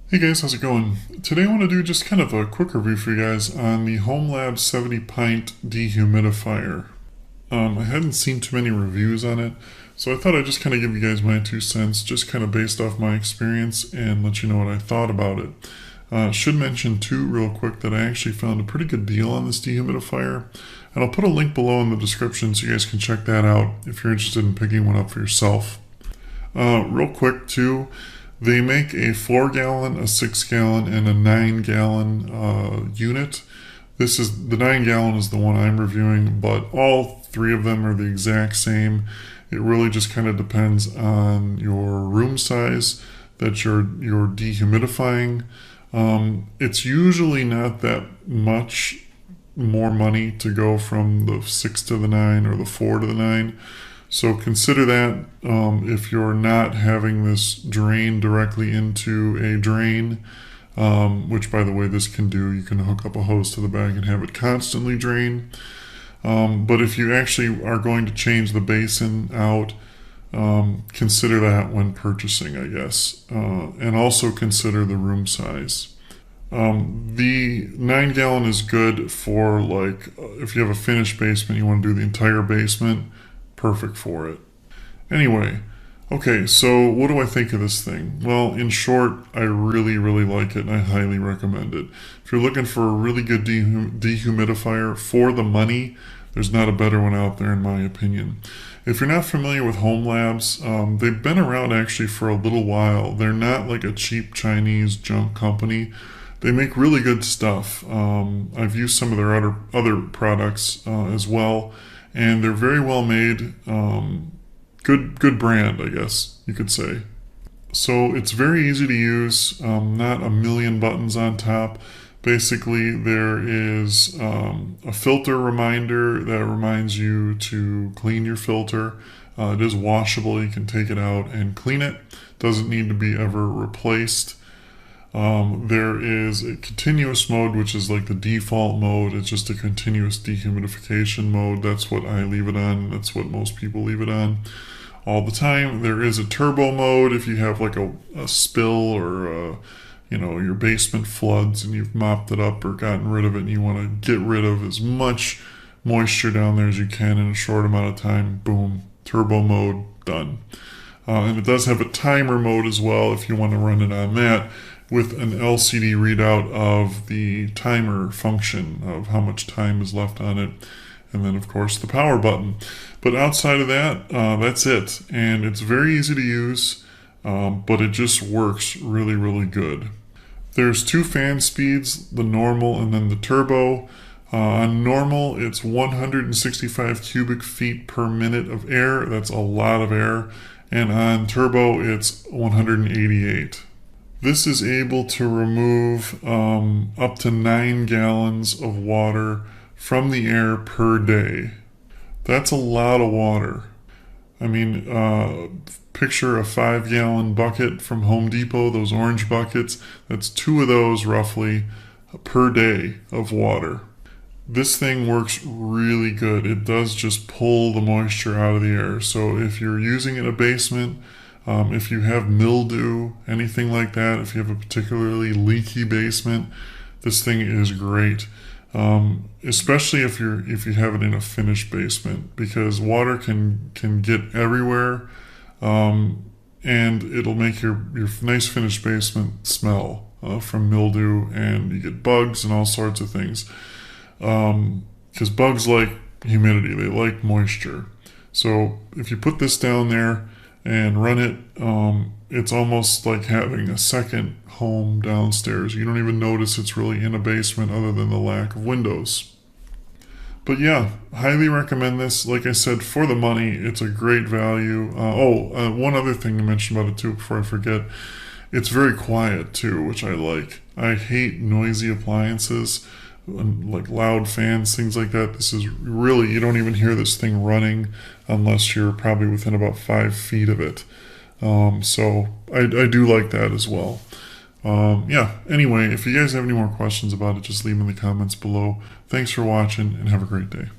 Hey guys, how's it going? Today I want to do just kind of a quick review for you guys on the Homelabs 70 pint dehumidifier. I hadn't seen too many reviews on it, so I thought I'd just kind of give you guys my 2 cents, just kind of based off my experience and let you know what I thought about it. Should mention too, real quick, that I actually found a pretty good deal on this dehumidifier, and I'll put a link below in the description so you guys can check that out if you're interested in picking one up for yourself. Real quick too, they make a 4 gallon, a 6 gallon, and a 9 gallon unit. This is the 9 gallon is the one I'm reviewing, but all three of them are the exact same. It really just kind of depends on your room size that you're dehumidifying. It's usually not that much more money to go from the 6 to the 9 or the 4 to the 9. So consider that if you're not having this drain directly into a drain, which by the way this can do, you can hook up a hose to the back and have it constantly drain. But if you actually are going to change the basin out, consider that when purchasing, I guess. And also consider the room size. The 9 gallon is good for like if you have a finished basement, you want to do the entire basement, perfect for it. Anyway, okay, so what do I think of this thing? Well, in short, I really, really like it and I highly recommend it. If you're looking for a really good dehumidifier for the money, there's not a better one out there in my opinion. If you're not familiar with Homelabs, they've been around actually for a little while. They're not like a cheap Chinese junk company. They make really good stuff. I've used some of their other products as well, and they're very well made. Good brand, I guess you could say. So it's very easy to use. Not a million buttons on top. Basically, there is a filter reminder that reminds you to clean your filter. It is washable. You can take it out and clean it. Doesn't need to be ever replaced. There is a continuous mode, which is like the default mode. It's just a continuous dehumidification mode. That's what I leave it on. That's what most people leave it on all the time. There is a turbo mode if you have like a spill or your basement floods and you've mopped it up or gotten rid of it and you want to get rid of as much moisture down there as you can in a short amount of time. Boom, turbo mode, done. And it does have a timer mode as well if you want to run it on that, with an LCD readout of the timer function of how much time is left on it, and then of course the power button. But outside of that, that's it, and it's very easy to use, but it just works really, really good. There's 2 fan speeds, the normal and then the turbo. On normal, it's 165 cubic feet per minute of air. That's a lot of air. And on turbo, it's 188. This is able to remove up to 9 gallons of water from the air per day. That's a lot of water. I mean, picture a 5 gallon bucket from Home Depot, those orange buckets. That's 2 of those roughly per day of water. This thing works really good. It does just pull the moisture out of the air. So if you're using it in a basement, if you have mildew, anything like that, if you have a particularly leaky basement, this thing is great. Especially if you have it in a finished basement, because water can get everywhere, and it'll make your nice finished basement smell from mildew, and you get bugs and all sorts of things. Because bugs like humidity, they like moisture. So if you put this down there and run it, it's almost like having a second home downstairs. You don't even notice it's really in a basement other than the lack of windows. But yeah, highly recommend this. Like I said, for the money, it's a great value. One other thing to mention about it too before I forget. It's very quiet too, which I like. I hate noisy appliances, like loud fans, things like that. This is really, you don't even hear this thing running unless you're probably within about 5 feet of it. So I do like that as well. Anyway, if you guys have any more questions about it, just leave them in the comments below. Thanks for watching and have a great day.